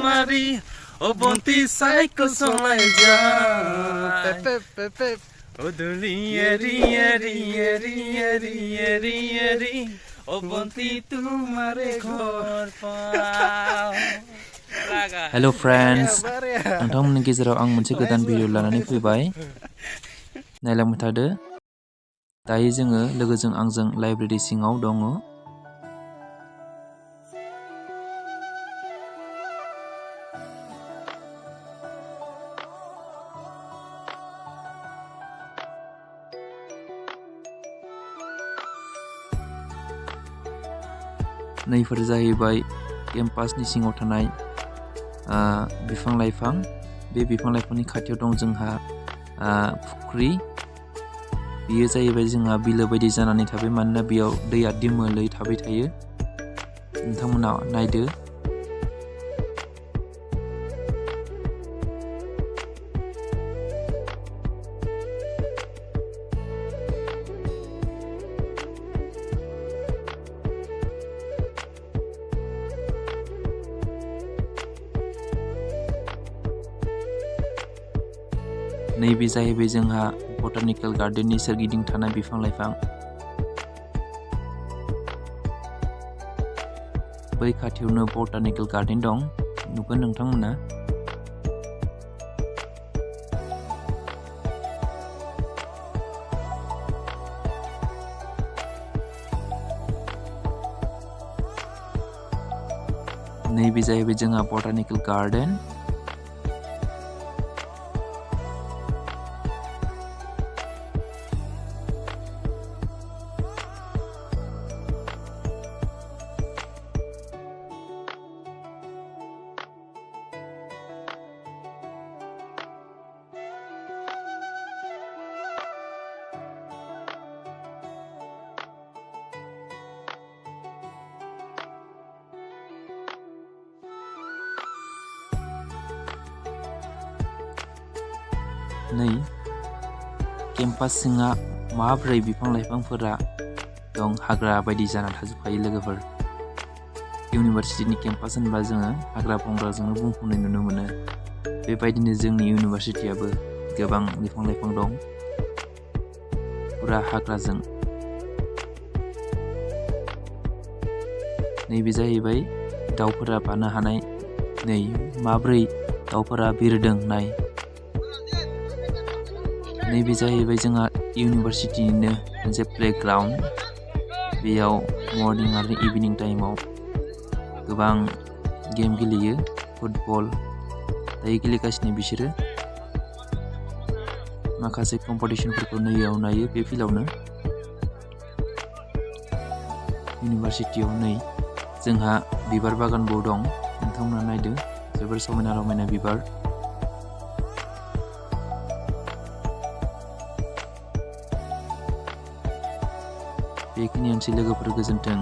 Mari, oh bonti cycle solai ja. Oh duli eri, oh bonti tumare ghor pao. Hello friends, नोंथांमोननि गेजेराव आं मोनसे गोदान video लानानै फैबाय। नायलांबाय थादो। दायो जोङो लोगोजों आंजों लाइब्रेरि सिङाव दङ। नैफोर जाहैबाय केम्पासनि सिङाव थानाय बिफां लाइफां। बे बिफां लाइफांनि खाथियाव दं जोंहा फुख्रि। बेयो जाहैबाय जोंहा बिलो बायदि जानानै थाबाय, मानोना बेयाव दैया दिमोलै थाबाय थायो। नोंथांमोना नायदो। नैबे जाहैबाय जोंहा बटानिकेल गार्डेननि सोरगिदिं थानाय बिफां लाइफां। बै खाथियावनो बटानिकेल गार्डेन दं, नुगोन नोंथांमोना। नैबे जाहैबाय जोंहा बटानिकेल गार्डेन। नै केम्पास सिङा माब्रै बिफां लाइफांफोरा दं, हाग्रा बायदि जाना थाजोबखायो लोगोफोर। इउनिभारसिटिनि केम्पास होनबा जोङो हाग्रा बंग्राजोंनो बुंफबनाय नुनो मोनो। बेबायदिनो जोंनि इउनिभारसिटियाबो गोबां बिफां लाइफां दं, फुरा हाग्राजों। नैबे जाहैबाय दाउफोरा बानो हानाय। नै माब्रै दाउफोरा बिरदों नाय। नैबे जाहैबाय जोंहा इउनिभारसिटिनिनो मोनसे प्लेग्राउन्ड। बेयाव मर्निं आरो इभिनिं टाइमाव गोबां गेम गेलेयो। फुटबल दायो गेलेगासिनो बिसोरो। माखासे कम्पिटिशनफोरखौ नैयाव नायो बे फिल्डआवनो। इउनिभारसिटियाव नै जोंहा बिबार बागानबो दं, नोंथांमोना नायदो। जोबोर समायना रमायना बिबार। बेखिनियानोसै लोगोफोर, गोजोन्थों।